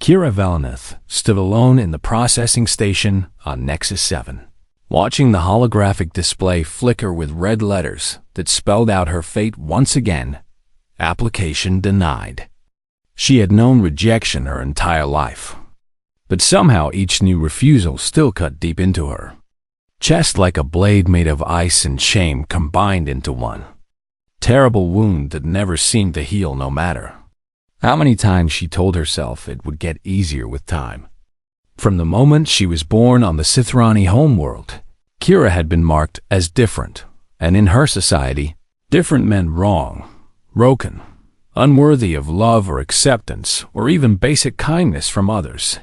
Kira Velenith stood alone in the processing station on Nexus 7, watching the holographic display flicker with red letters that spelled out her fate once again: application denied. She had known rejection her entire life, but somehow each new refusal still cut deep into her chest like a blade made of ice and shame combined into one terrible wound that never seemed to heal, no matter how many times she told herself it would get easier with time. From the moment she was born on the Sithrani homeworld, Kira had been marked as different, and in her society, different meant wrong, broken, unworthy of love or acceptance or even basic kindness from others.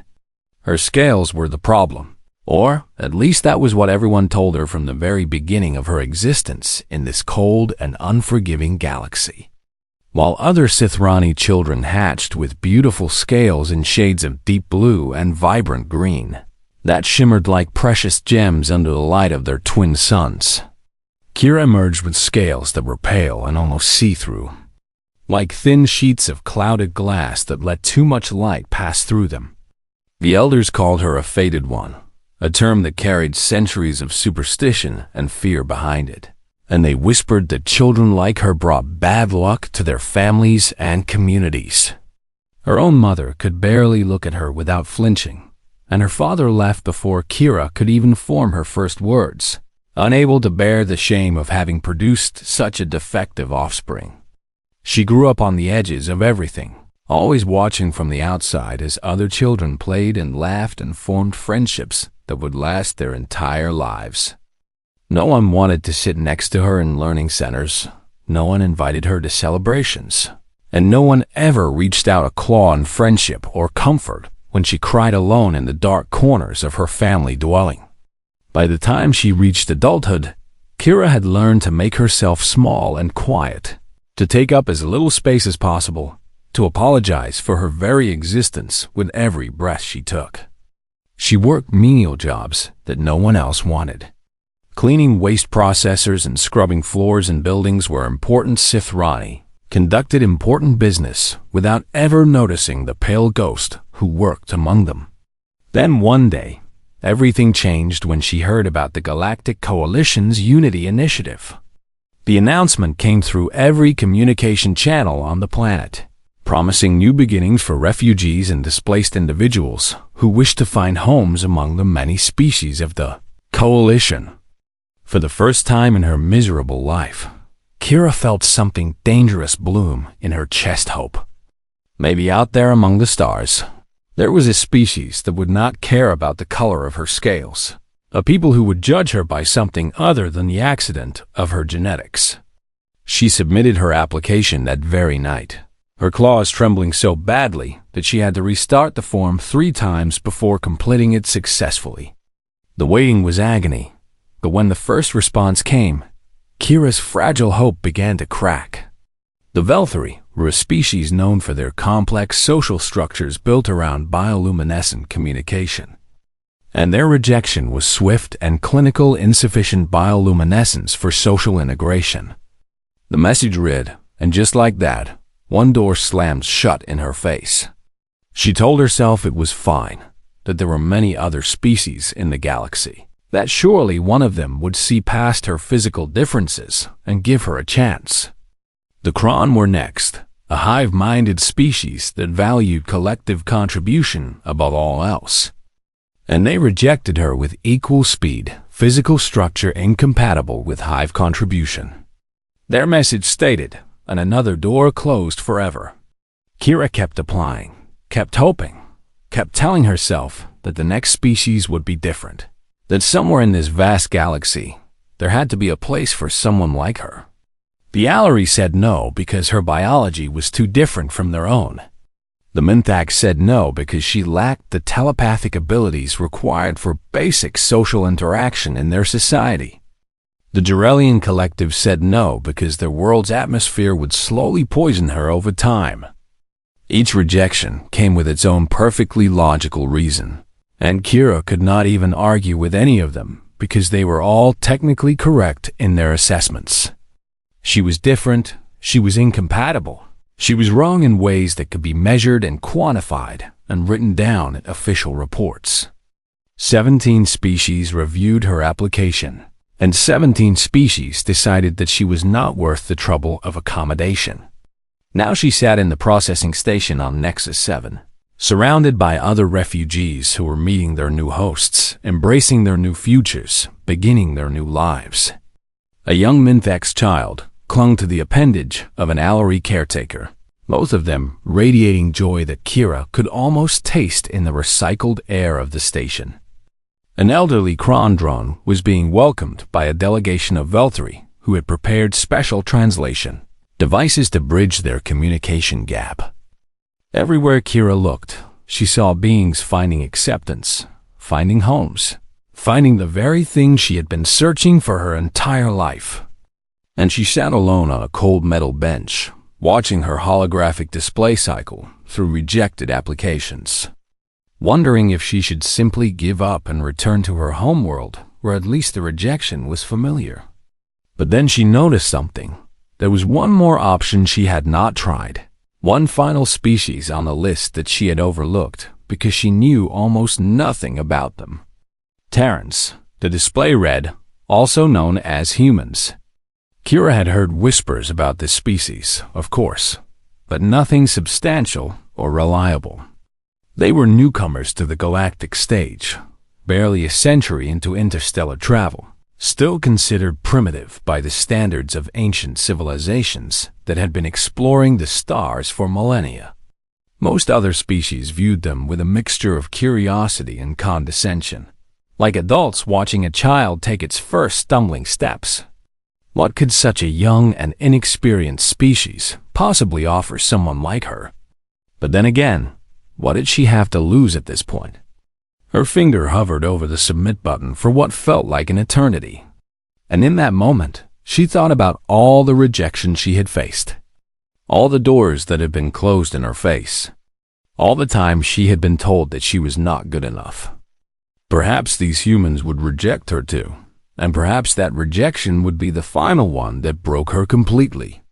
Her scales were the problem, or at least that was what everyone told her from the very beginning of her existence in this cold and unforgiving galaxy. While other Sithrani children hatched with beautiful scales in shades of deep blue and vibrant green that shimmered like precious gems under the light of their twin suns, Kira emerged with scales that were pale and almost see-through, like thin sheets of clouded glass that let too much light pass through them. The elders called her a fated one, a term that carried centuries of superstition and fear behind it, and they whispered that children like her brought bad luck to their families and communities. Her own mother could barely look at her without flinching, and her father left before Kira could even form her first words, unable to bear the shame of having produced such a defective offspring. She grew up on the edges of everything, always watching from the outside as other children played and laughed and formed friendships that would last their entire lives. No one wanted to sit next to her in learning centers, no one invited her to celebrations, and no one ever reached out a claw in friendship or comfort when she cried alone in the dark corners of her family dwelling. By the time she reached adulthood, Kira had learned to make herself small and quiet, to take up as little space as possible, to apologize for her very existence with every breath she took. She worked menial jobs that no one else wanted. Cleaning waste processors and scrubbing floors in buildings where important Sithrani conducted important business without ever noticing the pale ghost who worked among them. Then one day, everything changed when she heard about the Galactic Coalition's Unity Initiative. The announcement came through every communication channel on the planet, promising new beginnings for refugees and displaced individuals who wished to find homes among the many species of the Coalition. For the first time in her miserable life, Kira felt something dangerous bloom in her chest hope. Maybe out there among the stars, there was a species that would not care about the color of her scales, a people who would judge her by something other than the accident of her genetics. She submitted her application that very night, her claws trembling so badly that she had to restart the form 3 times before completing it successfully. The waiting was agony, but when the first response came, Kira's fragile hope began to crack. The Velthari were a species known for their complex social structures built around bioluminescent communication, and their rejection was swift and clinical: insufficient bioluminescence for social integration. The message read, and just like that, one door slammed shut in her face. She told herself it was fine, that there were many other species in the galaxy, that surely one of them would see past her physical differences and give her a chance. The Kron were next, a hive-minded species that valued collective contribution above all else, and they rejected her with equal speed, physical structure incompatible with hive contribution. Their message stated, and another door closed forever. Kira kept applying, kept hoping, kept telling herself that the next species would be different, that somewhere in this vast galaxy, there had to be a place for someone like her. The Allery said no because her biology was too different from their own. The Minthak said no because she lacked the telepathic abilities required for basic social interaction in their society. The Jarelian Collective said no because their world's atmosphere would slowly poison her over time. Each rejection came with its own perfectly logical reason, and Kira could not even argue with any of them because they were all technically correct in their assessments. She was different, she was incompatible, she was wrong in ways that could be measured and quantified, and written down in official reports. 17 species reviewed her application, and 17 species decided that she was not worth the trouble of accommodation. Now she sat in the processing station on Nexus 7, surrounded by other refugees who were meeting their new hosts, embracing their new futures, beginning their new lives. A young Minvex child clung to the appendage of an Allery caretaker, both of them radiating joy that Kira could almost taste in the recycled air of the station. An elderly cron drone was being welcomed by a delegation of Veltri who had prepared special translation devices to bridge their communication gap. Everywhere Kira looked, she saw beings finding acceptance, finding homes, finding the very thing she had been searching for her entire life. And she sat alone on a cold metal bench, watching her holographic display cycle through rejected applications, wondering if she should simply give up and return to her homeworld, where at least the rejection was familiar. But then she noticed something. There was one more option she had not tried, one final species on the list that she had overlooked because she knew almost nothing about them. Terrans, the display read, also known as humans. Kira had heard whispers about this species, of course, but nothing substantial or reliable. They were newcomers to the galactic stage, barely a century into interstellar travel, still considered primitive by the standards of ancient civilizations that had been exploring the stars for millennia. Most other species viewed them with a mixture of curiosity and condescension, like adults watching a child take its first stumbling steps. What could such a young and inexperienced species possibly offer someone like her? But then again, what did she have to lose at this point? Her finger hovered over the submit button for what felt like an eternity. And in that moment, she thought about all the rejection she had faced, all the doors that had been closed in her face, all the time she had been told that she was not good enough. Perhaps these humans would reject her too, and perhaps that rejection would be the final one that broke her completely.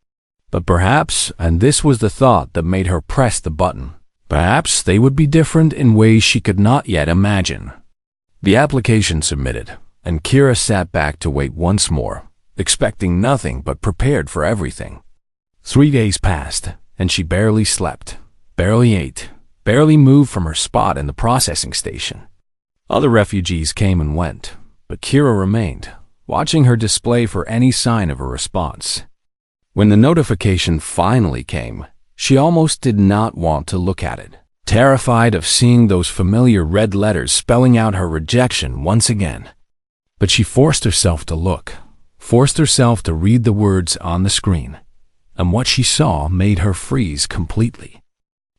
But perhaps, and this was the thought that made her press the button, perhaps they would be different in ways she could not yet imagine. The application submitted, and Kira sat back to wait once more, expecting nothing but prepared for everything. 3 days passed, and she barely slept, barely ate, barely moved from her spot in the processing station. Other refugees came and went, but Kira remained, watching her display for any sign of a response. When the notification finally came, she almost did not want to look at it, terrified of seeing those familiar red letters spelling out her rejection once again. But she forced herself to look, forced herself to read the words on the screen, and what she saw made her freeze completely.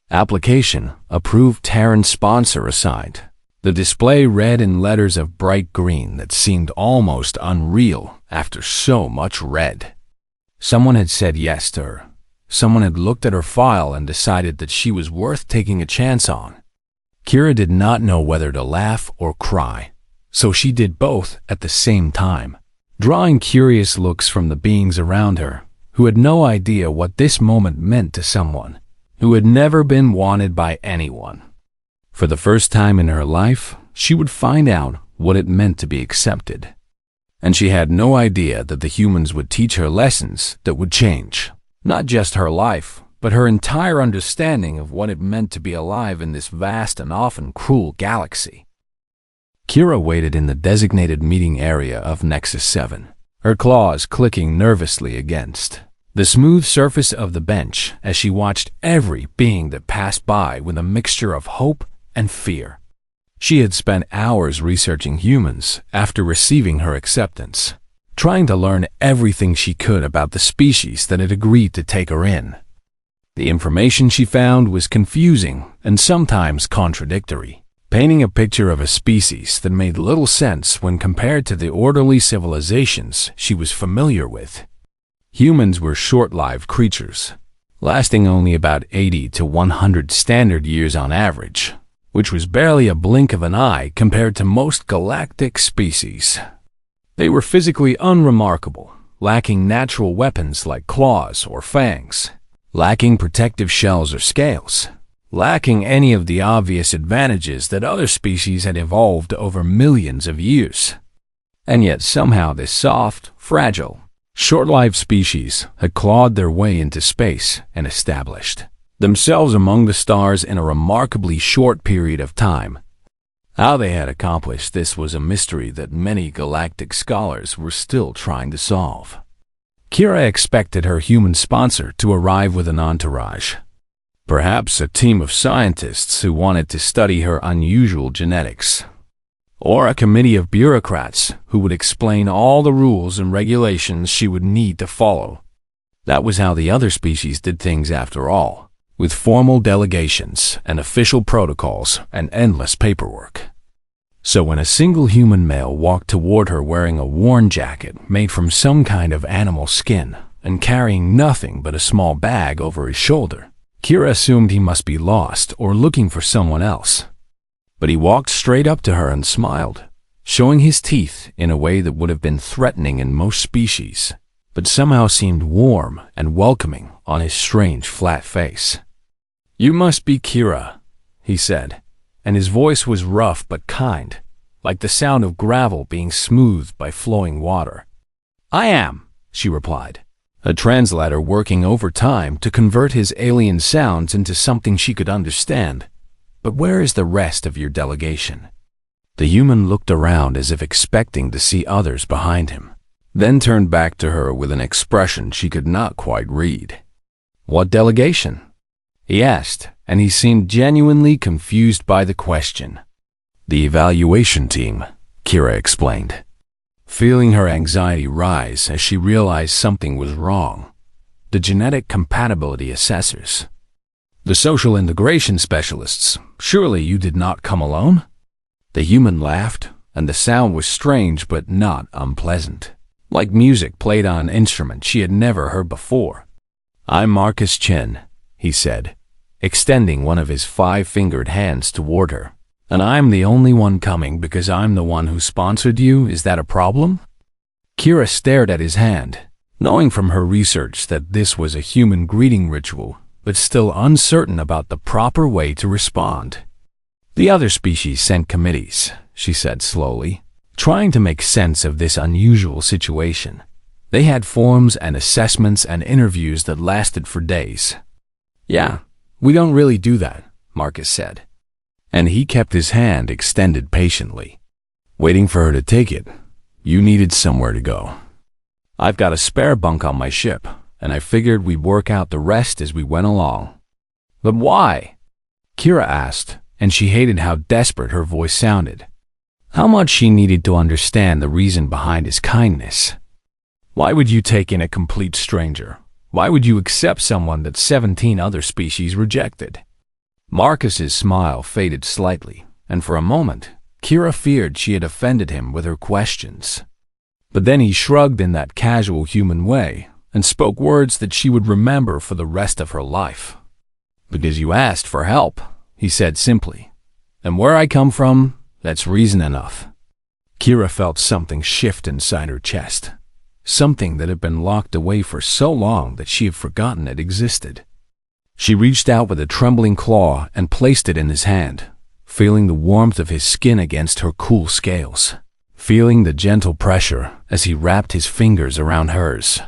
Application, approved Terran sponsor assigned. The display read in letters of bright green that seemed almost unreal after so much red. Someone had said yes to her. Someone had looked at her file and decided that she was worth taking a chance on. Kira did not know whether to laugh or cry, so she did both at the same time, drawing curious looks from the beings around her, who had no idea what this moment meant to someone who had never been wanted by anyone. For the first time in her life, she would find out what it meant to be accepted. And she had no idea that the humans would teach her lessons that would change not just her life, but her entire understanding of what it meant to be alive in this vast and often cruel galaxy. Kira waited in the designated meeting area of Nexus 7, her claws clicking nervously against the smooth surface of the bench as she watched every being that passed by with a mixture of hope and fear. She had spent hours researching humans after receiving her acceptance, trying to learn everything she could about the species that had agreed to take her in. The information she found was confusing and sometimes contradictory, painting a picture of a species that made little sense when compared to the orderly civilizations she was familiar with. Humans were short-lived creatures, lasting only about 80 to 100 standard years on average, which was barely a blink of an eye compared to most galactic species. They were physically unremarkable, lacking natural weapons like claws or fangs, lacking protective shells or scales, lacking any of the obvious advantages that other species had evolved over millions of years. And yet somehow this soft, fragile, short-lived species had clawed their way into space and established themselves among the stars in a remarkably short period of time. How they had accomplished this was a mystery that many galactic scholars were still trying to solve. Kira expected her human sponsor to arrive with an entourage. Perhaps a team of scientists who wanted to study her unusual genetics. Or a committee of bureaucrats who would explain all the rules and regulations she would need to follow. That was how the other species did things after all, with formal delegations and official protocols and endless paperwork. So when a single human male walked toward her wearing a worn jacket made from some kind of animal skin and carrying nothing but a small bag over his shoulder, Kira assumed he must be lost or looking for someone else. But he walked straight up to her and smiled, showing his teeth in a way that would have been threatening in most species, but somehow seemed warm and welcoming on his strange flat face. "You must be Kira," he said, and his voice was rough but kind, like the sound of gravel being smoothed by flowing water. "I am," she replied, a translator working overtime to convert his alien sounds into something she could understand. "But where is the rest of your delegation?" The human looked around as if expecting to see others behind him, then turned back to her with an expression she could not quite read. "What delegation?" he asked, and he seemed genuinely confused by the question. "The evaluation team," Kira explained, feeling her anxiety rise as she realized something was wrong. "The genetic compatibility assessors. The social integration specialists. Surely you did not come alone?" The human laughed, and the sound was strange but not unpleasant, like music played on an instrument she had never heard before. "I'm Marcus Chen," he said, extending one of his 5-fingered hands toward her. "And I'm the only one coming because I'm the one who sponsored you. Is that a problem?" Kira stared at his hand, knowing from her research that this was a human greeting ritual, but still uncertain about the proper way to respond. "The other species sent committees," she said slowly, trying to make sense of this unusual situation. "They had forms and assessments and interviews that lasted for days." "Yeah, we don't really do that," Marcus said. And he kept his hand extended patiently, waiting for her to take it. "You needed somewhere to go. I've got a spare bunk on my ship, and I figured we'd work out the rest as we went along." "But why?" Kira asked, and she hated how desperate her voice sounded. How much she needed to understand the reason behind his kindness. Why would you take in a complete stranger? Why would you accept someone that 17 other species rejected? Marcus's smile faded slightly, and for a moment, Kira feared she had offended him with her questions. But then he shrugged in that casual human way and spoke words that she would remember for the rest of her life. "Because you asked for help," he said simply. "And where I come from, that's reason enough." Kira felt something shift inside her chest, something that had been locked away for so long that she had forgotten it existed. She reached out with a trembling claw and placed it in his hand, feeling the warmth of his skin against her cool scales, feeling the gentle pressure as he wrapped his fingers around hers.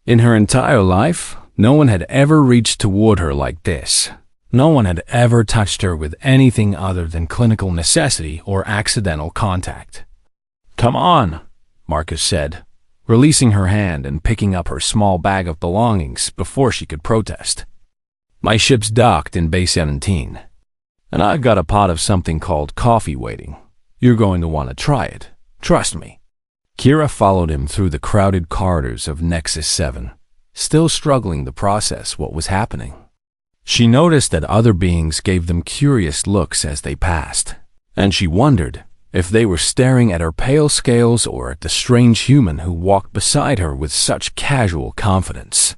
In her entire life, no one had ever reached toward her like this. No one had ever touched her with anything other than clinical necessity or accidental contact. "Come on," Marcus said, releasing her hand and picking up her small bag of belongings before she could protest. "My ship's docked in Bay 17, and I've got a pot of something called coffee waiting. You're going to want to try it. Trust me." Kira followed him through the crowded corridors of Nexus 7, still struggling to process what was happening. She noticed that other beings gave them curious looks as they passed, and she wondered if they were staring at her pale scales or at the strange human who walked beside her with such casual confidence.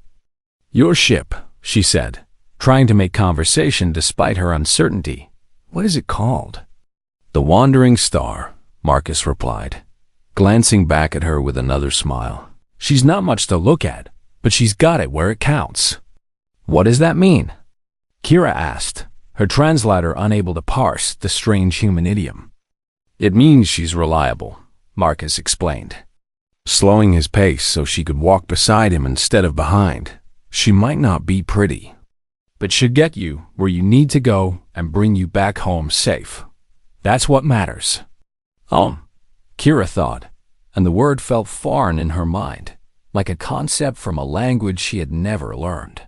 "Your ship," she said, trying to make conversation despite her uncertainty. "What is it called?" "The Wandering Star," Marcus replied, glancing back at her with another smile. "She's not much to look at, but she's got it where it counts." "What does that mean?" Kira asked, her translator unable to parse the strange human idiom. "It means she's reliable," Marcus explained, slowing his pace so she could walk beside him instead of behind. "She might not be pretty, but she'll get you where you need to go and bring you back home safe. That's what matters." Kira thought, and the word felt foreign in her mind, like a concept from a language she had never learned.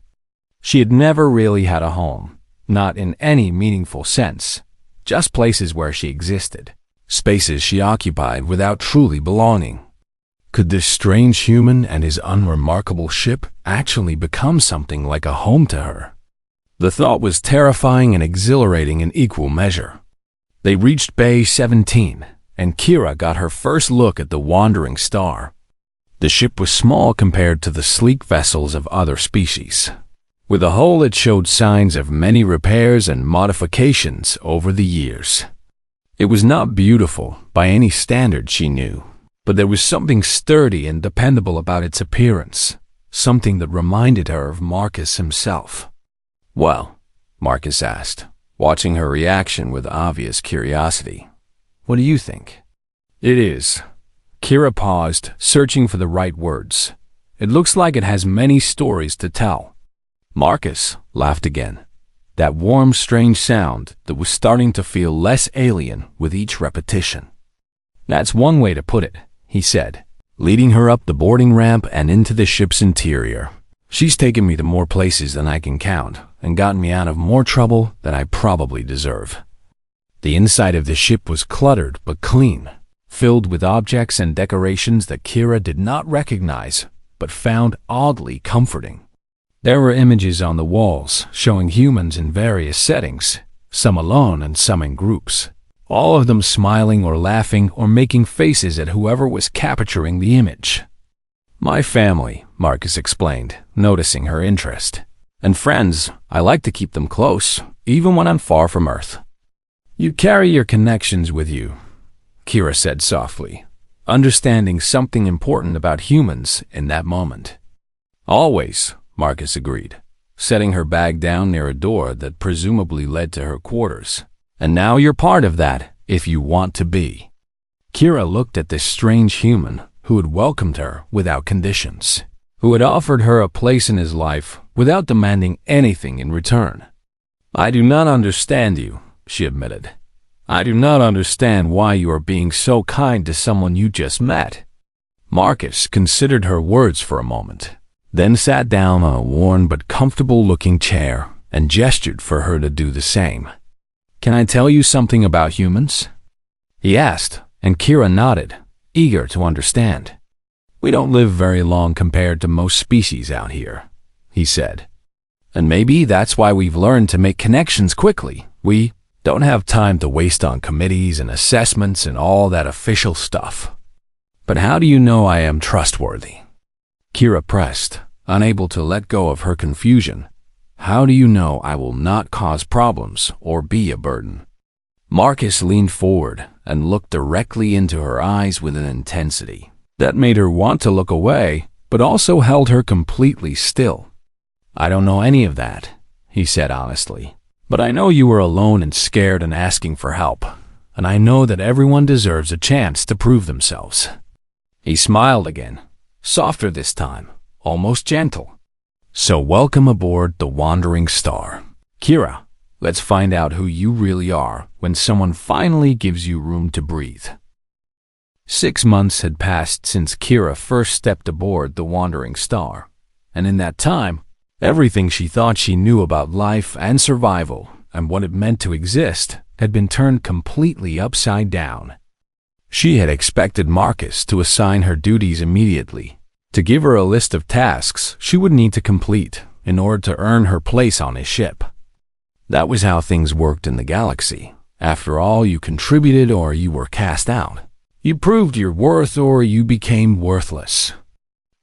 She had never really had a home, not in any meaningful sense, just places where she existed, spaces she occupied without truly belonging. Could this strange human and his unremarkable ship actually become something like a home to her? The thought was terrifying and exhilarating in equal measure. They reached Bay 17, and Kira got her first look at the wandering star. The ship was small compared to the sleek vessels of other species. With a hull that showed signs of many repairs and modifications over the years. It was not beautiful by any standard she knew, but there was something sturdy and dependable about its appearance, something that reminded her of Marcus himself. "Well," Marcus asked, watching her reaction with obvious curiosity, "what do you think?" "It is." Kira paused, searching for the right words. "It looks like it has many stories to tell." Marcus laughed again, that warm, strange sound that was starting to feel less alien with each repetition. "That's one way to put it," he said, leading her up the boarding ramp and into the ship's interior. "She's taken me to more places than I can count and gotten me out of more trouble than I probably deserve." The inside of the ship was cluttered but clean, filled with objects and decorations that Kira did not recognize but found oddly comforting. There were images on the walls showing humans in various settings, some alone and some in groups, all of them smiling or laughing or making faces at whoever was capturing the image. "My family," Marcus explained, noticing her interest. "And friends, I like to keep them close, even when I'm far from Earth." "You carry your connections with you," Kira said softly, understanding something important about humans in that moment. "Always," Marcus agreed, setting her bag down near a door that presumably led to her quarters. "And now you're part of that, if you want to be." Kira looked at this strange human who had welcomed her without conditions, who had offered her a place in his life without demanding anything in return. "I do not understand you," she admitted. "I do not understand why you are being so kind to someone you just met." Marcus considered her words for a moment, then sat down on a worn but comfortable-looking chair and gestured for her to do the same. "Can I tell you something about humans?" he asked, and Kira nodded, eager to understand. "We don't live very long compared to most species out here," he said. "And maybe that's why we've learned to make connections quickly. We don't have time to waste on committees and assessments and all that official stuff." "But how do you know I am trustworthy?" Kira pressed, unable to let go of her confusion. "How do you know I will not cause problems or be a burden?" Marcus leaned forward and looked directly into her eyes with an intensity that made her want to look away, but also held her completely still. "I don't know any of that," he said honestly. "But I know you were alone and scared and asking for help, and I know that everyone deserves a chance to prove themselves." He smiled again, softer this time, almost gentle. "So welcome aboard the Wandering Star. Kira, let's find out who you really are when someone finally gives you room to breathe." 6 months had passed since Kira first stepped aboard the Wandering Star, and in that time, everything she thought she knew about life and survival and what it meant to exist had been turned completely upside down. She had expected Marcus to assign her duties immediately, to give her a list of tasks she would need to complete in order to earn her place on his ship. That was how things worked in the galaxy. After all, you contributed or you were cast out. You proved your worth or you became worthless.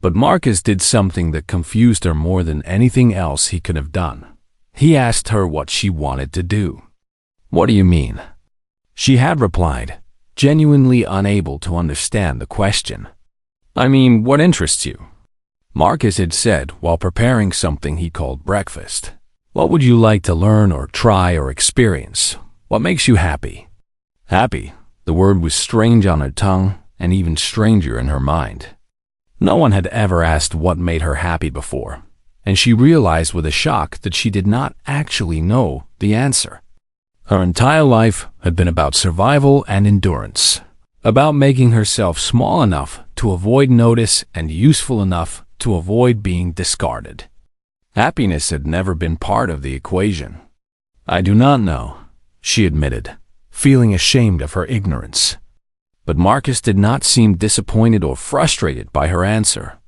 But Marcus did something that confused her more than anything else he could have done. He asked her what she wanted to do. "What do you mean?" She had replied, genuinely unable to understand the question. "I mean, what interests you?" Marcus had said while preparing something he called breakfast. What would you like to learn or try or experience? What makes you happy? Happy. The word was strange on her tongue and even stranger in her mind. No one had ever asked what made her happy before, and she realized with a shock that she did not actually know the answer. Her entire life had been about survival and endurance, about making herself small enough to avoid notice and useful enough to avoid being discarded. Happiness had never been part of the equation. I do not know, she admitted, feeling ashamed of her ignorance. But Marcus did not seem disappointed or frustrated by her answer.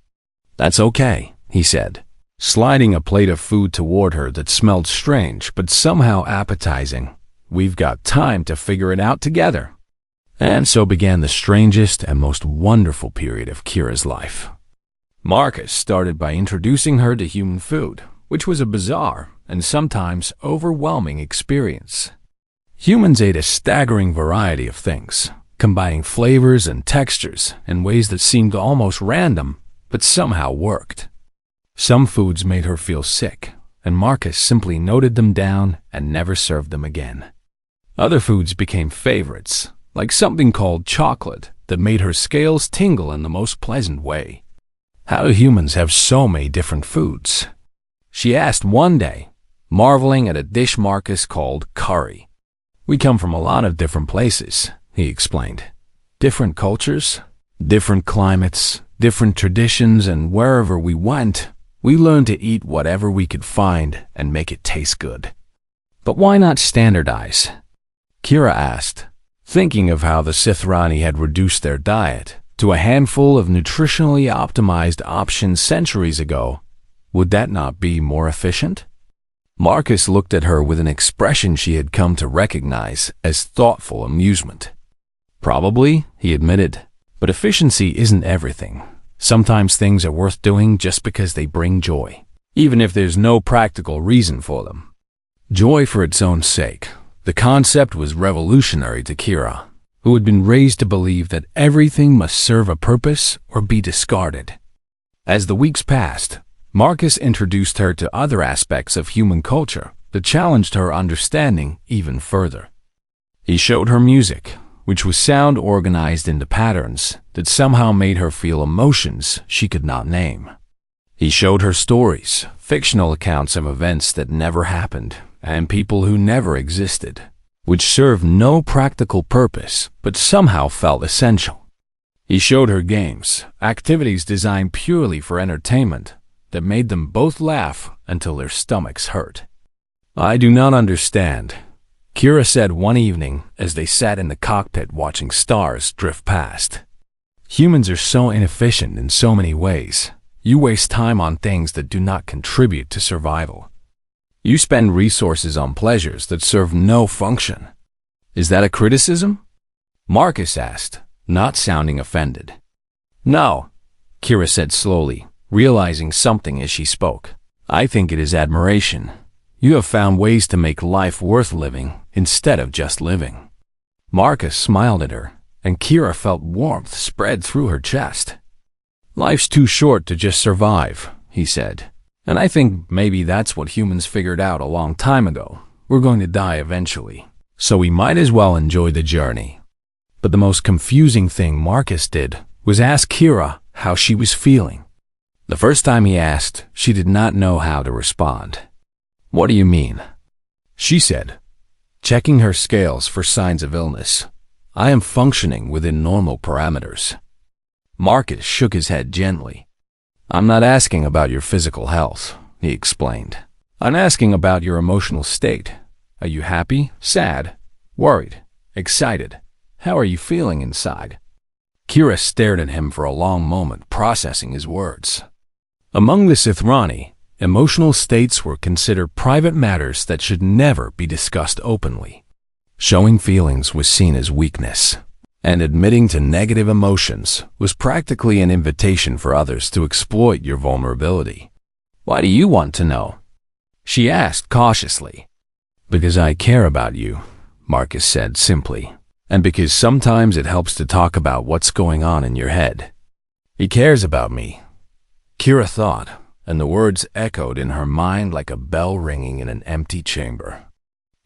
That's okay, he said, sliding a plate of food toward her that smelled strange but somehow appetizing. We've got time to figure it out together. And so began the strangest and most wonderful period of Kira's life. Marcus started by introducing her to human food, which was a bizarre and sometimes overwhelming experience. Humans ate a staggering variety of things, combining flavors and textures in ways that seemed almost random, but somehow worked. Some foods made her feel sick, and Marcus simply noted them down and never served them again. Other foods became favorites, like something called chocolate that made her scales tingle in the most pleasant way. How do humans have so many different foods? She asked one day, marveling at a dish Marcus called curry. We come from a lot of different places, he explained. Different cultures, different climates, different traditions, and wherever we went, we learned to eat whatever we could find and make it taste good. But why not standardize? Kira asked, thinking of how the Sithrani had reduced their diet to a handful of nutritionally optimized options centuries ago. Would that not be more efficient? Marcus looked at her with an expression she had come to recognize as thoughtful amusement. Probably, he admitted, but efficiency isn't everything. Sometimes things are worth doing just because they bring joy, even if there's no practical reason for them. Joy for its own sake. The concept was revolutionary to Kira, who had been raised to believe that everything must serve a purpose or be discarded. As the weeks passed, Marcus introduced her to other aspects of human culture that challenged her understanding even further. He showed her music, which was sound organized into patterns that somehow made her feel emotions she could not name. He showed her stories, fictional accounts of events that never happened, and people who never existed, which served no practical purpose but somehow felt essential. He showed her games, activities designed purely for entertainment, that made them both laugh until their stomachs hurt. I do not understand, Kira said one evening as they sat in the cockpit watching stars drift past. Humans are so inefficient in so many ways. You waste time on things that do not contribute to survival. You spend resources on pleasures that serve no function. Is that a criticism? Marcus asked, not sounding offended. No, Kira said slowly, realizing something as she spoke. I think it is admiration. You have found ways to make life worth living instead of just living. Marcus smiled at her, and Kira felt warmth spread through her chest. Life's too short to just survive, he said. And I think maybe that's what humans figured out a long time ago. We're going to die eventually, so we might as well enjoy the journey. But the most confusing thing Marcus did was ask Kira how she was feeling. The first time he asked, she did not know how to respond. What do you mean? She said, checking her scales for signs of illness. I am functioning within normal parameters. Marcus shook his head gently. I'm not asking about your physical health, he explained. I'm asking about your emotional state. Are you happy, sad, worried, excited? How are you feeling inside? Kira stared at him for a long moment, processing his words. Among the Sithrani, emotional states were considered private matters that should never be discussed openly. Showing feelings was seen as weakness, and admitting to negative emotions was practically an invitation for others to exploit your vulnerability. Why do you want to know? She asked cautiously. Because I care about you, Marcus said simply, and because sometimes it helps to talk about what's going on in your head. He cares about me. Kira thought, and the words echoed in her mind like a bell ringing in an empty chamber.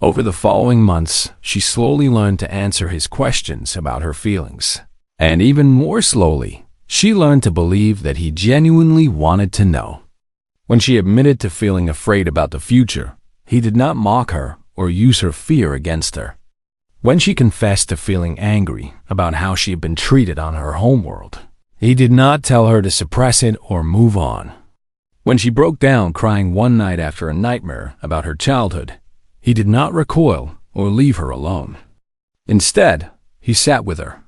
Over the following months, she slowly learned to answer his questions about her feelings. And even more slowly, she learned to believe that he genuinely wanted to know. When she admitted to feeling afraid about the future, he did not mock her or use her fear against her. When she confessed to feeling angry about how she had been treated on her homeworld, he did not tell her to suppress it or move on. When she broke down crying one night after a nightmare about her childhood, he did not recoil or leave her alone. Instead, he sat with her,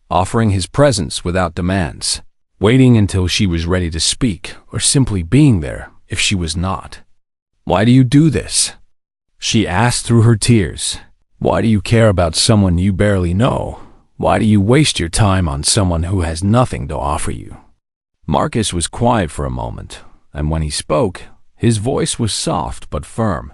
offering his presence without demands, waiting until she was ready to speak or simply being there if she was not. "Why do you do this?" she asked through her tears. "Why do you care about someone you barely know? Why do you waste your time on someone who has nothing to offer you?" Marcus was quiet for a moment, and when he spoke, his voice was soft but firm.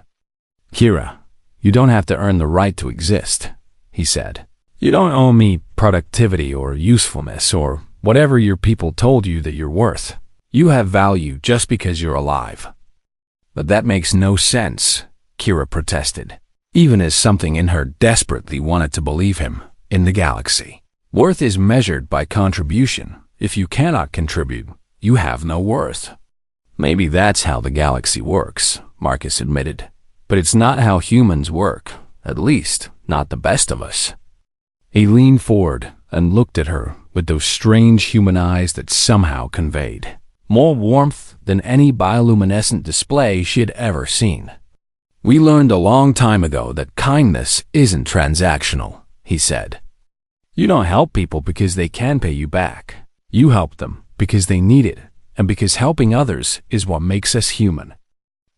"Kira, you don't have to earn the right to exist," he said. "You don't owe me productivity or usefulness or whatever your people told you that you're worth. You have value just because you're alive." "But that makes no sense," Kira protested, even as something in her desperately wanted to believe him. "In the galaxy, worth is measured by contribution. If you cannot contribute, you have no worth." "Maybe that's how the galaxy works," Marcus admitted. "But it's not how humans work, at least not the best of us." He leaned forward and looked at her with those strange human eyes that somehow conveyed more warmth than any bioluminescent display she had ever seen. "We learned a long time ago that kindness isn't transactional," he said. "You don't help people because they can pay you back. You help them because they need it, and because helping others is what makes us human."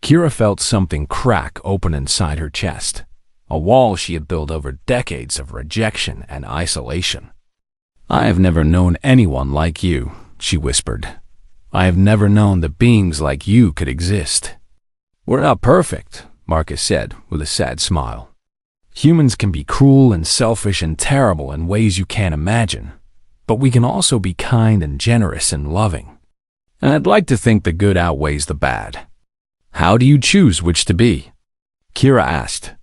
Kira felt something crack open inside her chest, a wall she had built over decades of rejection and isolation. "I have never known anyone like you," she whispered. "I have never known that beings like you could exist." "We're not perfect," Marcus said with a sad smile. "Humans can be cruel and selfish and terrible in ways you can't imagine, but we can also be kind and generous and loving. And I'd like to think the good outweighs the bad." "How do you choose which to be?" Kira asked.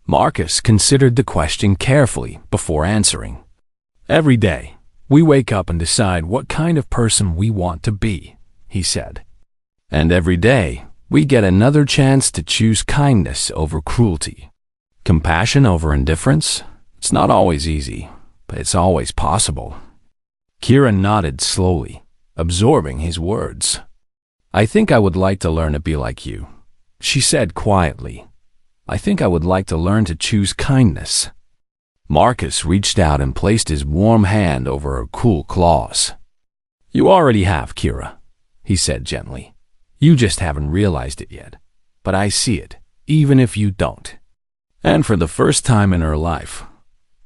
Marcus considered the question carefully before answering. "Every day, we wake up and decide what kind of person we want to be," he said. "And every day, we get another chance to choose kindness over cruelty. Compassion over indifference? It's not always easy, but it's always possible." Kira nodded slowly, absorbing his words. "I think I would like to learn to be like you," she said quietly. "I think I would like to learn to choose kindness." Marcus reached out and placed his warm hand over her cool claws. "You already have, Kira," he said gently. "You just haven't realized it yet. But I see it, even if you don't." And for the first time in her life,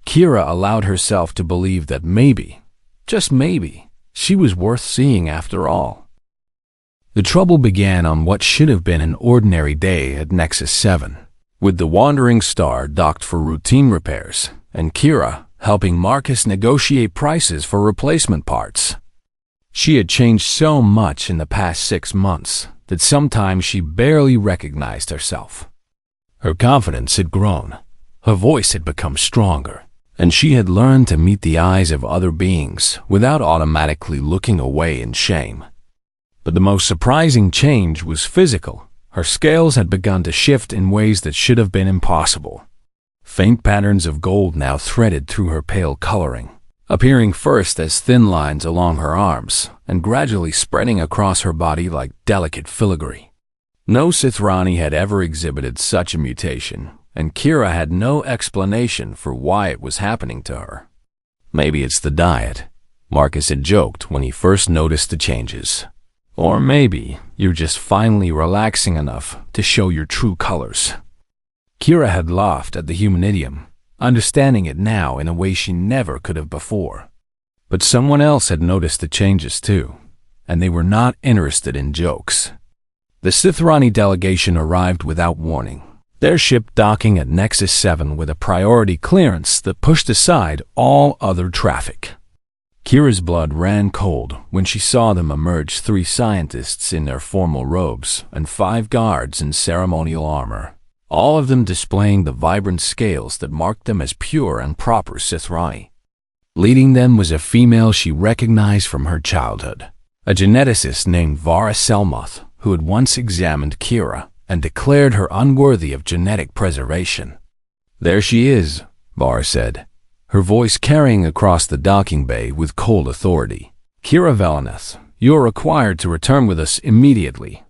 Kira allowed herself to believe that maybe, just maybe, she was worth seeing after all. The trouble began on what should have been an ordinary day at Nexus 7, with the wandering star docked for routine repairs, and Kira helping Marcus negotiate prices for replacement parts. She had changed so much in the past 6 months that sometimes she barely recognized herself. Her confidence had grown, her voice had become stronger, and she had learned to meet the eyes of other beings without automatically looking away in shame. But the most surprising change was physical. Her scales had begun to shift in ways that should have been impossible. Faint patterns of gold now threaded through her pale coloring, appearing first as thin lines along her arms and gradually spreading across her body like delicate filigree. No Sithrani had ever exhibited such a mutation, and Kira had no explanation for why it was happening to her. "Maybe it's the diet," Marcus had joked when he first noticed the changes. "Or maybe you're just finally relaxing enough to show your true colors." Kira had laughed at the human idiom, understanding it now in a way she never could have before. But someone else had noticed the changes too, and they were not interested in jokes. The Sithrani delegation arrived without warning, their ship docking at Nexus 7 with a priority clearance that pushed aside all other traffic. Kira's blood ran cold when she saw them emerge, 3 scientists in their formal robes and 5 guards in ceremonial armor, all of them displaying the vibrant scales that marked them as pure and proper Sithrani. Leading them was a female she recognized from her childhood, a geneticist named Vara Selmoth, who had once examined Kira and declared her unworthy of genetic preservation. "There she is," Vara said, her voice carrying across the docking bay with cold authority. "Kira Veleneth, you are required to return with us immediately."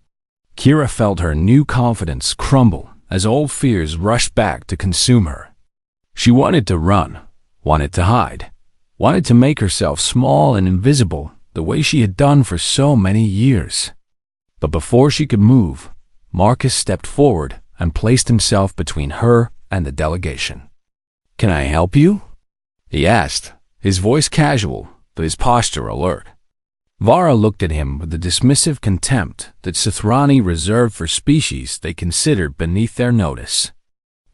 Kira felt her new confidence crumble as old fears rushed back to consume her. She wanted to run, wanted to hide, wanted to make herself small and invisible the way she had done for so many years. But before she could move, Marcus stepped forward and placed himself between her and the delegation. "Can I help you?" he asked, his voice casual, but his posture alert. Vara looked at him with the dismissive contempt that Sithrani reserved for species they considered beneath their notice.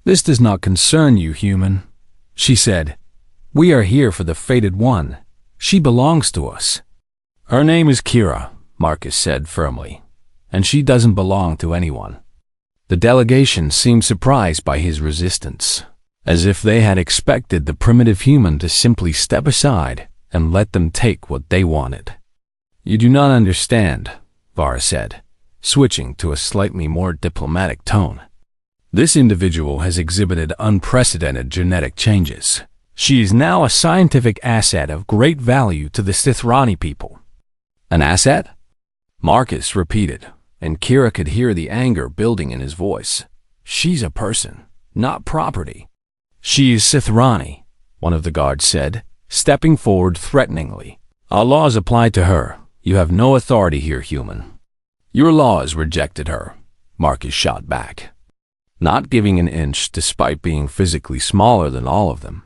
"This does not concern you, human," she said. "We are here for the fated one. She belongs to us." "Her name is Kira," Marcus said firmly, "and she doesn't belong to anyone." The delegation seemed surprised by his resistance, as if they had expected the primitive human to simply step aside and let them take what they wanted. "You do not understand," Vara said, switching to a slightly more diplomatic tone. "This individual has exhibited unprecedented genetic changes. She is now a scientific asset of great value to the Sithrani people." "An asset?" Marcus repeated, and Kira could hear the anger building in his voice. "She's a person, not property." "She is Sithrani," one of the guards said, stepping forward threateningly. "Our laws apply to her. You have no authority here, human." "Your laws rejected her," Marcus shot back, not giving an inch despite being physically smaller than all of them.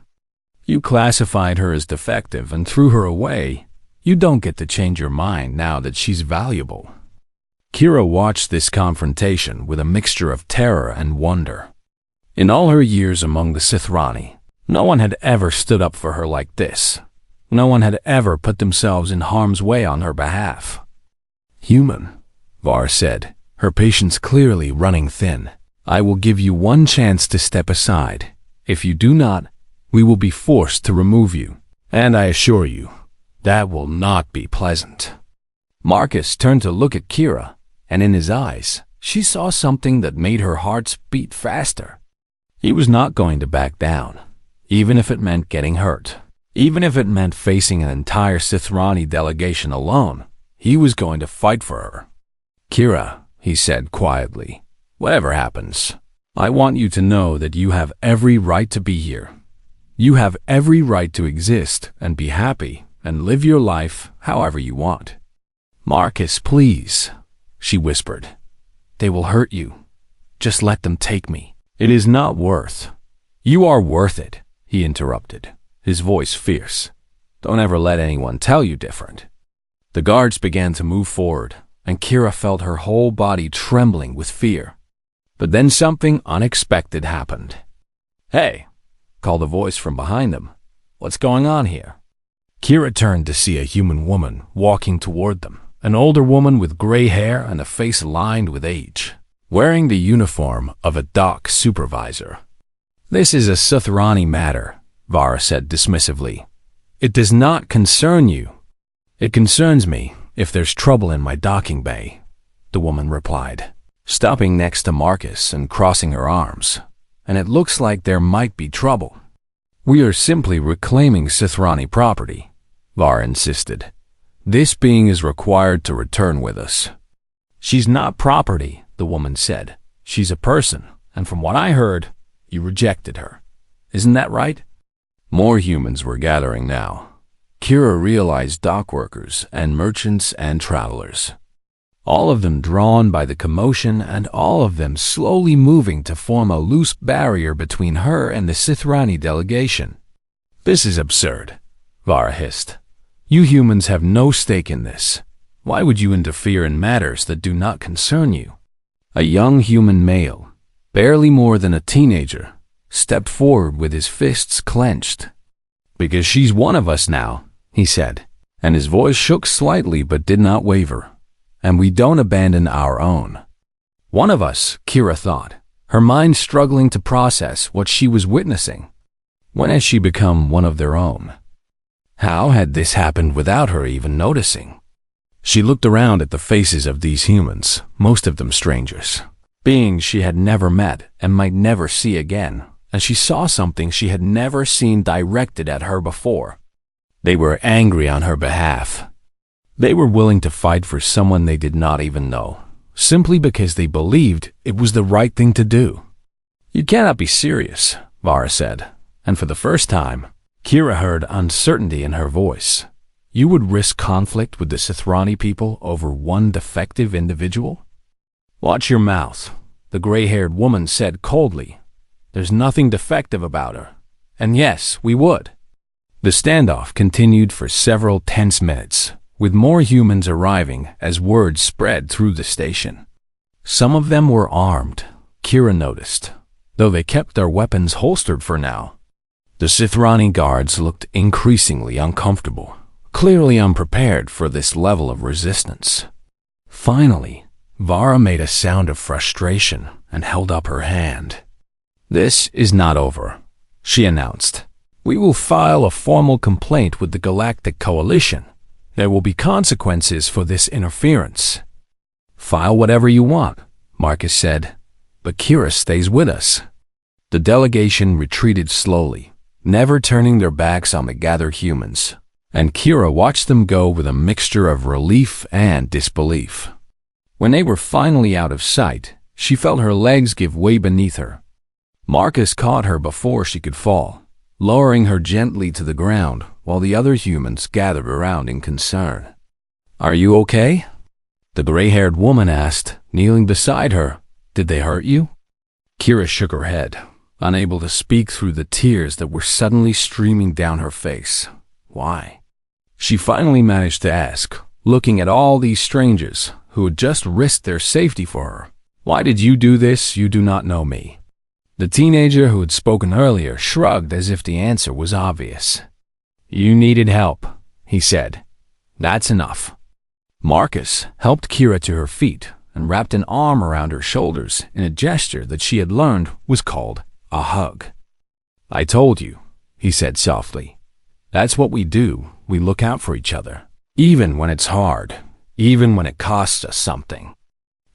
"You classified her as defective and threw her away. You don't get to change your mind now that she's valuable." Kira watched this confrontation with a mixture of terror and wonder. In all her years among the Sithrani, no one had ever stood up for her like this. No one had ever put themselves in harm's way on her behalf. "Human," Var said, her patience clearly running thin, "I will give you one chance to step aside. If you do not, we will be forced to remove you. And I assure you, that will not be pleasant." Marcus turned to look at Kira, and in his eyes, she saw something that made her heart beat faster. He was not going to back down, even if it meant getting hurt. Even if it meant facing an entire Sithrani delegation alone, he was going to fight for her. "Kira," he said quietly, "whatever happens, I want you to know that you have every right to be here. You have every right to exist and be happy and live your life however you want." "Marcus, please," she whispered. "They will hurt you. Just let them take me." "It is not worth." "You are worth it," he interrupted, his voice fierce. "Don't ever let anyone tell you different." The guards began to move forward, and Kira felt her whole body trembling with fear. But then something unexpected happened. "Hey!" called a voice from behind them. "What's going on here?" Kira turned to see a human woman walking toward them, an older woman with gray hair and a face lined with age, wearing the uniform of a dock supervisor. "This is a Sithrani matter," Vara said dismissively. "It does not concern you." "It concerns me if there's trouble in my docking bay," the woman replied, stopping next to Marcus and crossing her arms. "And it looks like there might be trouble." "We are simply reclaiming Sithrani property," Vara insisted. "This being is required to return with us." "She's not property," the woman said. "She's a person, and from what I heard, you rejected her. Isn't that right?" More humans were gathering now. Kira realized dock workers and merchants and travelers, all of them drawn by the commotion and all of them slowly moving to form a loose barrier between her and the Sithrani delegation. "This is absurd," Vara hissed. "You humans have no stake in this. Why would you interfere in matters that do not concern you?" A young human male, barely more than a teenager, stepped forward with his fists clenched. "Because she's one of us now," he said, And his voice shook slightly but did not waver. "And we don't abandon our own." One of us, Kira thought, her mind struggling to process what she was witnessing. When had she become one of their own? How had this happened without her even noticing? She looked around at the faces of these humans, most of them strangers, beings she had never met and might never see again, and she saw something she had never seen directed at her before. They were angry on her behalf. They were willing to fight for someone they did not even know, simply because they believed it was the right thing to do. "You cannot be serious," Vara said, and for the first time, Kira heard uncertainty in her voice. "You would risk conflict with the Sithrani people over one defective individual?" "Watch your mouth," the gray-haired woman said coldly. "There's nothing defective about her. And yes, we would." The standoff continued for several tense minutes, with more humans arriving as word spread through the station. Some of them were armed, Kira noticed, though they kept their weapons holstered for now. The Sithrani guards looked increasingly uncomfortable, clearly unprepared for this level of resistance. Finally, Vara made a sound of frustration and held up her hand. "This is not over," she announced. "We will file a formal complaint with the Galactic Coalition. There will be consequences for this interference." "File whatever you want," Marcus said, "but Kira stays with us." The delegation retreated slowly, never turning their backs on the gathered humans, and Kira watched them go with a mixture of relief and disbelief. When they were finally out of sight, she felt her legs give way beneath her. Marcus caught her before she could fall, lowering her gently to the ground while the other humans gathered around in concern. "Are you okay?" the gray-haired woman asked, kneeling beside her. "Did they hurt you?" Kira shook her head, unable to speak through the tears that were suddenly streaming down her face. "Why?" she finally managed to ask, looking at all these strangers who had just risked their safety for her. "Why did you do this? You do not know me." The teenager who had spoken earlier shrugged as if the answer was obvious. "You needed help," he said. "That's enough." Marcus helped Kira to her feet and wrapped an arm around her shoulders in a gesture that she had learned was called a hug. "I told you," he said softly. "That's what we do. We look out for each other, even when it's hard, even when it costs us something."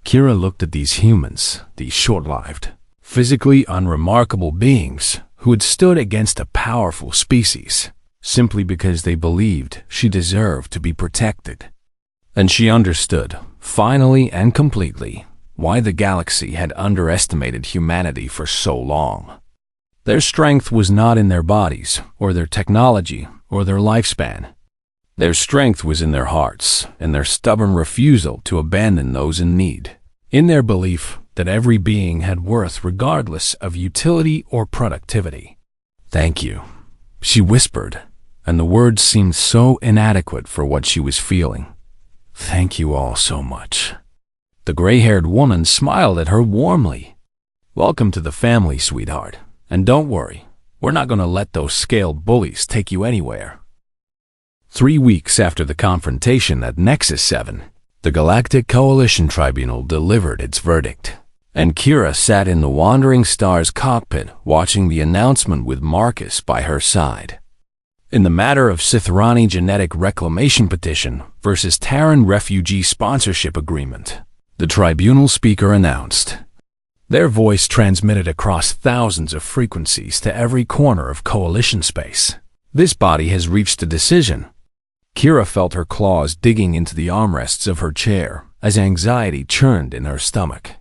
Kira looked at these humans, these short-lived, physically unremarkable beings who had stood against a powerful species simply because they believed she deserved to be protected. And she understood, finally and completely, why the galaxy had underestimated humanity for so long. Their strength was not in their bodies, or their technology, or their lifespan. Their strength was in their hearts, in their stubborn refusal to abandon those in need, in their belief that every being had worth regardless of utility or productivity. "Thank you," she whispered, and the words seemed so inadequate for what she was feeling. "Thank you all so much." The gray-haired woman smiled at her warmly. "Welcome to the family, sweetheart. And don't worry, we're not going to let those scaled bullies take you anywhere." 3 weeks after the confrontation at Nexus 7, the Galactic Coalition Tribunal delivered its verdict, and Kira sat in the Wandering Star's cockpit watching the announcement with Marcus by her side. In the matter of Sithrani genetic reclamation petition versus Terran refugee sponsorship agreement, the tribunal speaker announced. Their voice transmitted across thousands of frequencies to every corner of Coalition space. "This body has reached a decision." Kira felt her claws digging into the armrests of her chair as anxiety churned in her stomach.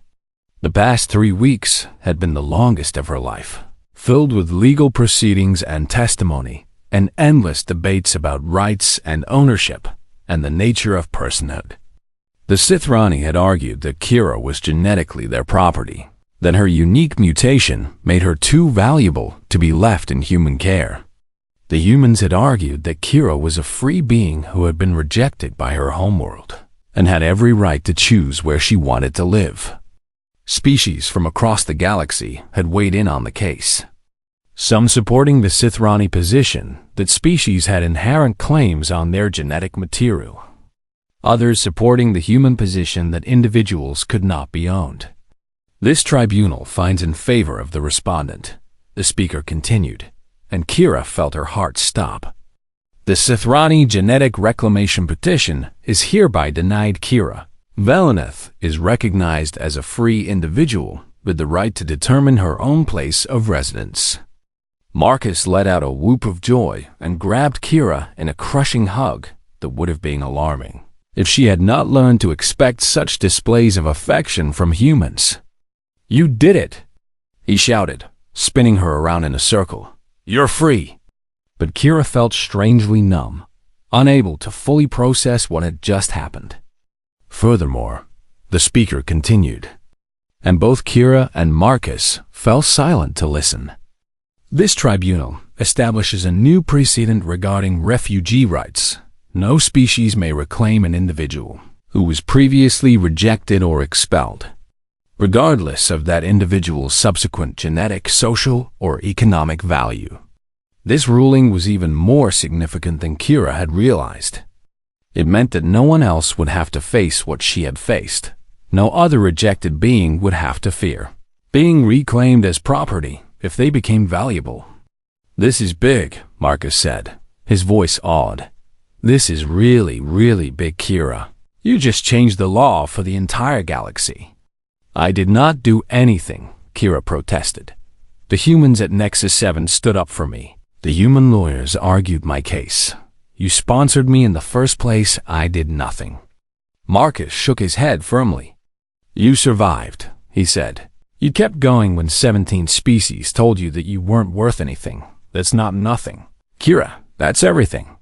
The past 3 weeks had been the longest of her life, filled with legal proceedings and testimony, and endless debates about rights and ownership and the nature of personhood. The Sithrani had argued that Kira was genetically their property, that her unique mutation made her too valuable to be left in human care. The humans had argued that Kira was a free being who had been rejected by her homeworld and had every right to choose where she wanted to live. Species from across the galaxy had weighed in on the case. some supporting the Sithrani position that species had inherent claims on their genetic material, others supporting the human position that individuals could not be owned. This tribunal finds in favor of the respondent, the speaker continued, and Kira felt her heart stop. The Sithrani genetic reclamation petition is hereby denied Kira. Velenith is recognized as a free individual with the right to determine her own place of residence. Marcus let out a whoop of joy and grabbed Kira in a crushing hug that would have been alarming if she had not learned to expect such displays of affection from humans. "You did it!" he shouted, spinning her around in a circle. "You're free!" But Kira felt strangely numb, unable to fully process what had just happened. Furthermore, the speaker continued, and both Kira and Marcus fell silent to listen. This tribunal establishes a new precedent regarding refugee rights. No species may reclaim an individual who was previously rejected or expelled, regardless of that individual's subsequent genetic, social, or economic value. This ruling was even more significant than Kira had realized. It meant that no one else would have to face what she had faced. No other rejected being would have to fear being reclaimed as property if they became valuable. "This is big," Marcus said, his voice awed. "This is really, really big, Kira. You just changed the law for the entire galaxy." "I did not do anything," Kira protested. "The humans at Nexus 7 stood up for me. The human lawyers argued my case. You sponsored me in the first place. I did nothing." Marcus shook his head firmly. "You survived," he said. "You kept going when 17 species told you that you weren't worth anything. That's not nothing. Kira, that's everything."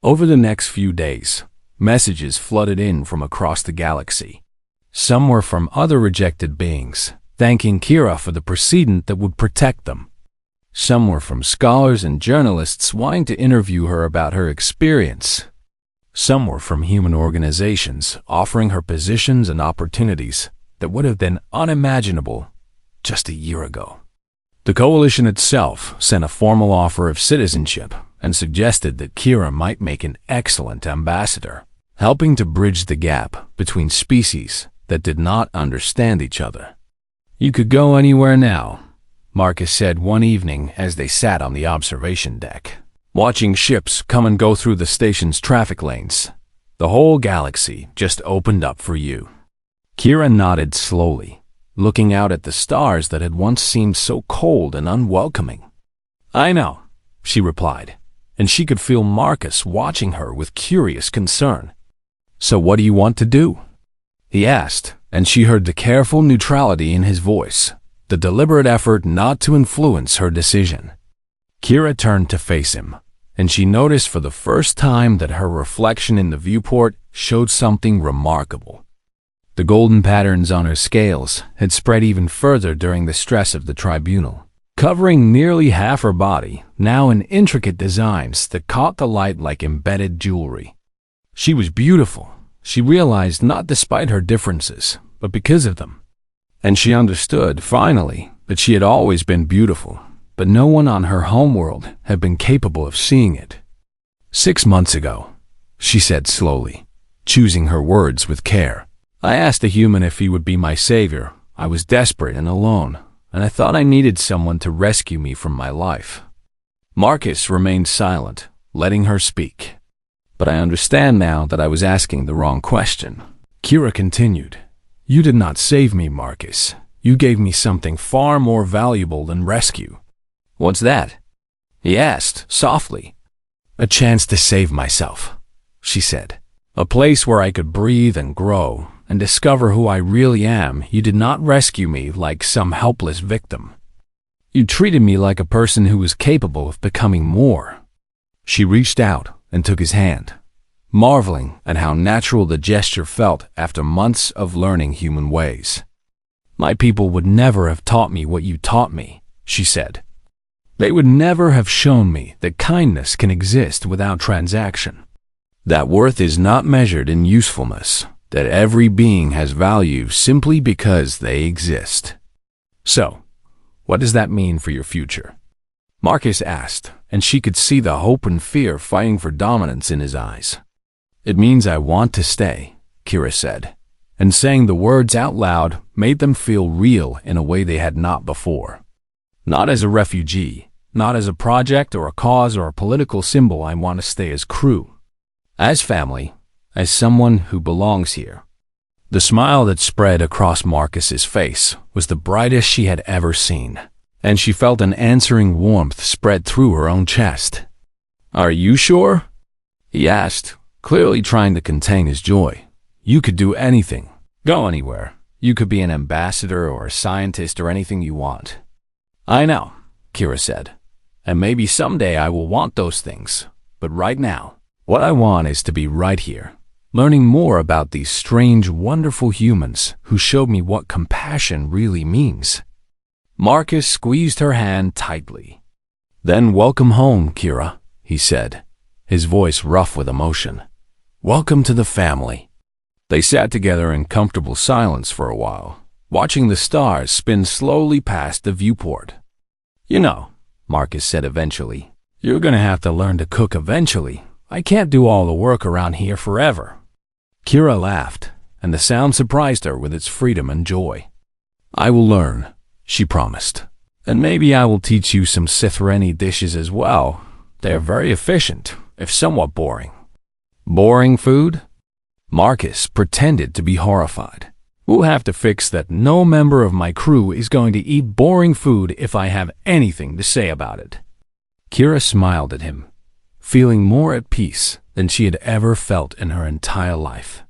Over the next few days, messages flooded in from across the galaxy. Some were from other rejected beings, thanking Kira for the precedent that would protect them. Some were from scholars and journalists wanting to interview her about her experience. Some were from human organizations offering her positions and opportunities that would have been unimaginable just a year ago. The coalition itself sent a formal offer of citizenship and suggested that Kira might make an excellent ambassador, helping to bridge the gap between species that did not understand each other. "You could go anywhere now," Marcus said one evening as they sat on the observation deck, watching ships come and go through the station's traffic lanes. "The whole galaxy just opened up for you." Kira nodded slowly, looking out at the stars that had once seemed so cold and unwelcoming. "I know," she replied, and she could feel Marcus watching her with curious concern. "So what do you want to do?" he asked, and she heard the careful neutrality in his voice, the deliberate effort not to influence her decision. Kira turned to face him, and she noticed for the first time that her reflection in the viewport showed something remarkable. The golden patterns on her scales had spread even further during the stress of the tribunal, covering nearly half her body, now in intricate designs that caught the light like embedded jewelry. She was beautiful, she realized, not despite her differences, but because of them. And she understood, finally, that she had always been beautiful, but no one on her homeworld had been capable of seeing it. "6 months ago," she said slowly, choosing her words with care, "I asked a human if he would be my savior. I was desperate and alone, and I thought I needed someone to rescue me from my life." Marcus remained silent, letting her speak. "But I understand now that I was asking the wrong question." Kira continued, "You did not save me, Marcus. You gave me something far more valuable than rescue." "What's that?" he asked softly. "A chance to save myself," she said. "A place where I could breathe and grow and discover who I really am. You did not rescue me like some helpless victim. You treated me like a person who was capable of becoming more." She reached out and took his hand, marveling at how natural the gesture felt after months of learning human ways. "My people would never have taught me what you taught me," she said. "They would never have shown me that kindness can exist without transaction, that worth is not measured in usefulness, that every being has value simply because they exist. So, what does that mean for your future?" Marcus asked, and she could see the hope and fear fighting for dominance in his eyes. It means I want to stay, Kira said, and saying the words out loud made them feel real in a way they had not before. Not as a refugee, not as a project or a cause or a political symbol. I want to stay as crew, as family, as someone who belongs here. The smile that spread across Marcus's face was the brightest she had ever seen, and she felt an answering warmth spread through her own chest. Are you sure? He asked, clearly trying to contain his joy. You could do anything, go anywhere. You could be an ambassador or a scientist or anything you want. I know, Kira said, and maybe someday I will want those things, but right now, what I want is to be right here, learning more about these strange, wonderful humans who showed me what compassion really means. Marcus squeezed her hand tightly. Then welcome home, Kira, he said, his voice rough with emotion. Welcome to the family. They sat together in comfortable silence for a while, watching the stars spin slowly past the viewport. You know, Marcus said eventually, you're going to have to learn to cook eventually. I can't do all the work around here forever. Kira laughed, and the sound surprised her with its freedom and joy. I will learn, she promised, and maybe I will teach you some Sithreni dishes as well. They are very efficient, if somewhat boring. Boring food? Marcus pretended to be horrified. We'll have to fix that. No member of my crew is going to eat boring food if I have anything to say about it. Kira smiled at him, feeling more at peace than she had ever felt in her entire life.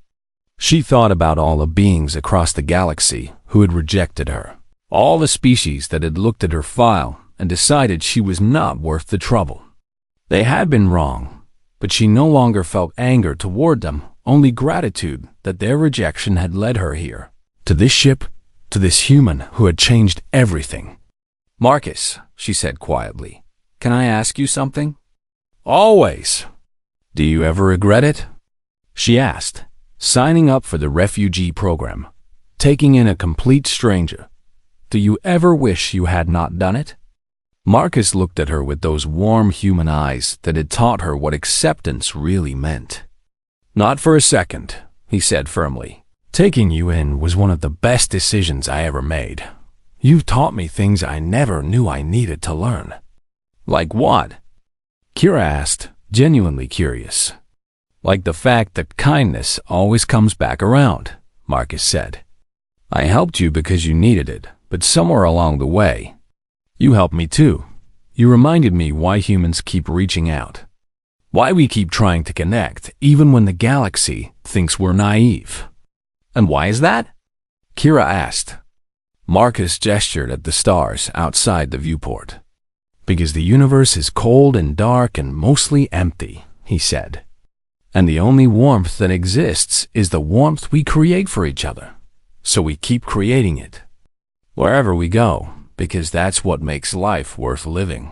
She thought about all the beings across the galaxy who had rejected her, all the species that had looked at her file and decided she was not worth the trouble. They had been wrong, but she no longer felt anger toward them, only gratitude that their rejection had led her here, to this ship, to this human who had changed everything. Marcus, she said quietly, can I ask you something? Always. Do you ever regret it? She asked, signing up for the refugee program, taking in a complete stranger. Do you ever wish you had not done it? Marcus looked at her with those warm human eyes that had taught her what acceptance really meant. Not for a second, he said firmly. Taking you in was one of the best decisions I ever made. You've taught me things I never knew I needed to learn. Like what? Kira asked, genuinely curious. Like the fact that kindness always comes back around, Marcus said. I helped you because you needed it, but somewhere along the way, you helped me too. You reminded me why humans keep reaching out. Why we keep trying to connect, even when the galaxy thinks we're naive. And why is that? Kira asked. Marcus gestured at the stars outside the viewport. Because the universe is cold and dark and mostly empty, he said. And the only warmth that exists is the warmth we create for each other. So we keep creating it. Wherever we go, because that's what makes life worth living.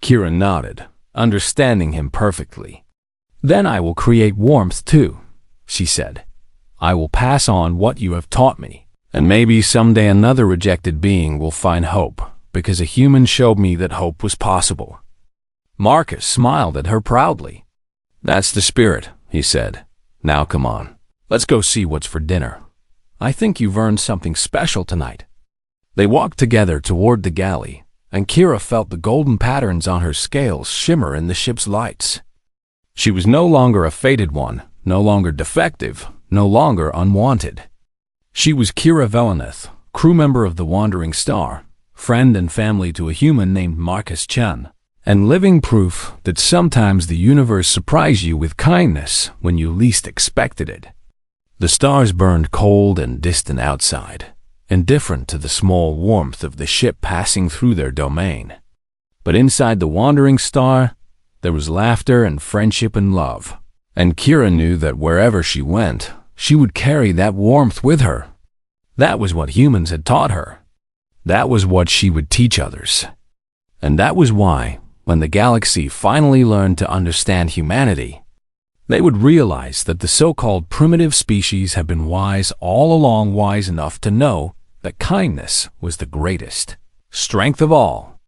Kira nodded, understanding him perfectly. Then I will create warmth too, she said. I will pass on what you have taught me, and maybe someday another rejected being will find hope, because a human showed me that hope was possible. Marcus smiled at her proudly. That's the spirit, he said. Now come on, let's go see what's for dinner. I think you've earned something special tonight. They walked together toward the galley, and Kira felt the golden patterns on her scales shimmer in the ship's lights. She was no longer a fated one, no longer defective, no longer unwanted. She was Kira Veleneth, crew member of the Wandering Star, friend and family to a human named Marcus Chan, and living proof that sometimes the universe surprises you with kindness when you least expected it. The stars burned cold and distant outside, indifferent to the small warmth of the ship passing through their domain. But inside the Wandering Star, there was laughter and friendship and love, and Kira knew that wherever she went, she would carry that warmth with her. That was what humans had taught her. That was what she would teach others. And that was why, when the galaxy finally learned to understand humanity, they would realize that the so-called primitive species had been wise all along, wise enough to know that kindness was the greatest strength of all.